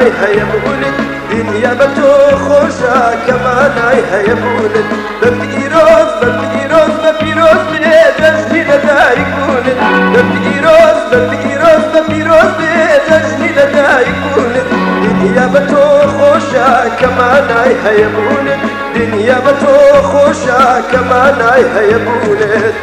كمانای هەیە ببوونت دنیا بە تۆ خۆشە کەمانای هەیە بوونت بە پیرۆز بە پیرۆز بە پیرۆز بێ جەژنی لەدایک بوونت بە پیرۆز بە پیرۆز بە پیرۆز بێ جەژنی لەدایک بوونت دنیا بە تۆ خۆشە کەمانای هەیە بوونت دنیا بە تۆ خۆشە کەمانای هەیە بوونت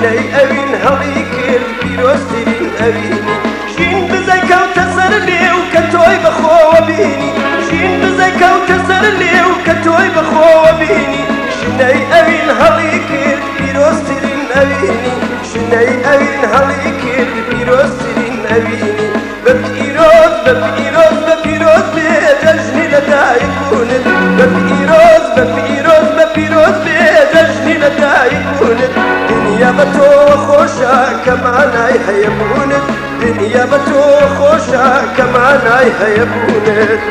شنەی ئەوین هەڵی کرد پیرۆزترین ئەوینی ژین بزای کەوتە سەر لێو کە تۆی بەخۆوە بینی ژین بزای کەوتە سەر لێو کە تۆی بەخۆوە بینی شنەی ئەوین هەڵی کرد پیرۆزترین ئەوینی شنەی ئەوین هەڵی کرد پیرۆزترین ئەوینی بە پیرۆز بە پیرۆز بە پیرۆز بێ جەژنی لەدایک بوونت بە پیرۆز بە پیرۆز بە پیرۆز بێ جەژنی لەدایک بوونت دنیا بە تۆ خۆشە کەمانای هەیە بوونت دنیا بە تۆ خۆشە کەمانای هەیە بوونت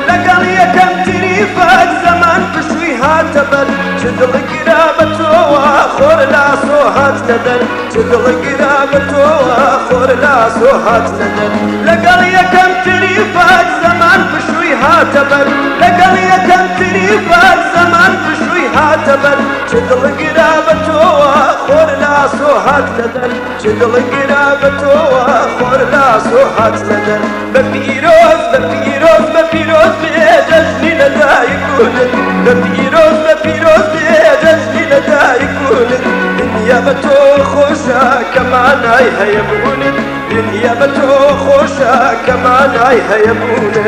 لەگەڵ یەکەم تریفات زەمان پشووی هاتە بەر چ دڵگیرا بە تۆوە خۆر لاسۆ هات نەدەر چ دڵگیرا بە تۆوە خۆر لاسۆ هات نەدەر لەگەڵ یەکەم تریفات زەمان پشووی هاتە بەر لەگەڵ یەکەم تریفات زەمان پشووی هاتە بەر چ دڵگیرا بە تۆوە خۆر لاسۆ هات نەدەر چ دڵگیرا بە تۆوە خۆر لاسۆ هات نەدەر بە پیرۆز بە پیرۆز بە پیرۆز بێ جەژنی لەدایک بوونت بە پیرۆز بە پیرۆز بێ جەژنی لەدایک بوونت دنیا بە تۆ خۆشە کەمانای هەیە بوونت دنیا بە تۆ خۆشە کەمانای هەیە بوونت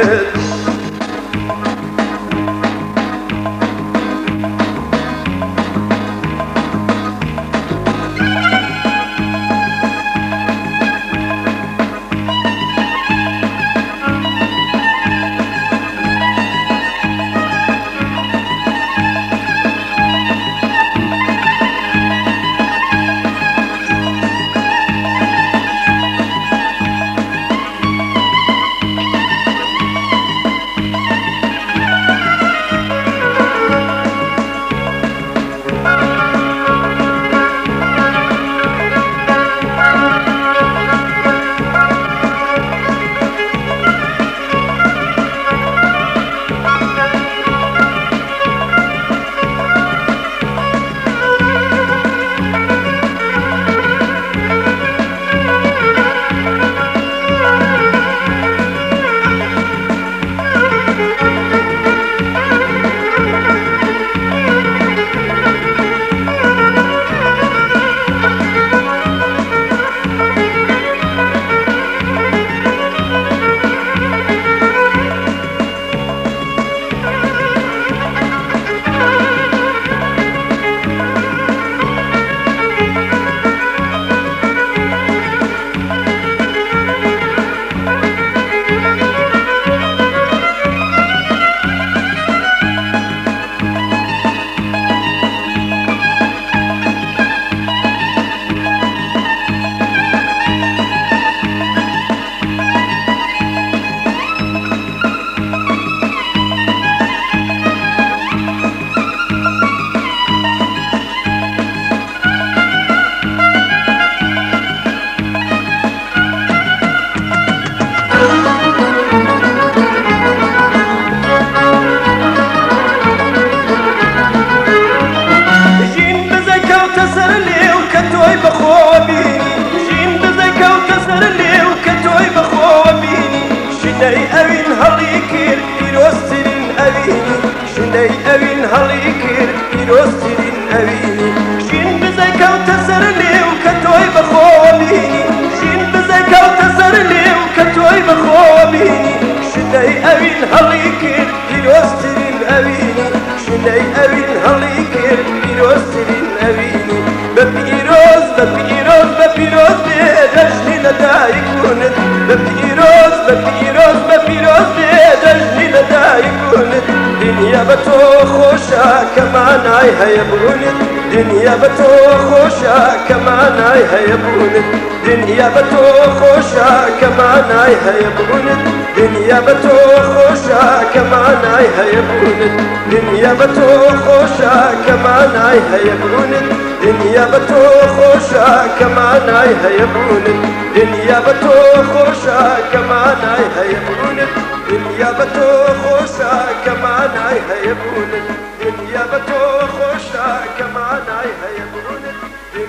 پیرۆزترین ئەوینی ژین بزەی کەوتە سەر لێو کە تۆی بەخۆوە بینی ژین بزەی کەوتە سەر لێو کە تۆی بەخۆوە بینی شنەی ئەوین هەڵی کرد پیرۆزترین ئەوینی شنەی ئەوین هەڵی کرد پیرۆزترین ئەوینی بە پیرۆز بە پیرۆز بە پیرۆز بێ دەژنی لەدایکبوونت بە پیرۆز بە پیرۆز بە پیرۆز بێ دەژنی لەدایکبوونت دنیا بە تۆ خۆشە کە مانای هەیە بوونت دنیا بە تۆ خۆشە کە مانای هەیە بوونت دنیا بە تۆ خۆشە کە مانای هەیە بوونت دنیا بە تۆ خۆشە کە مانای هەیە بوونت دنیا بە تۆ خۆشە کە مانای هەیە بوونت دنیا بە تۆ خۆشە کە مانای هەیە بوونت دنیا بە تۆ خۆشە کە مانای هەیە بوونت دنیا بە تۆ خۆشە کە مانای هەیە بوونت دنیا بە تۆ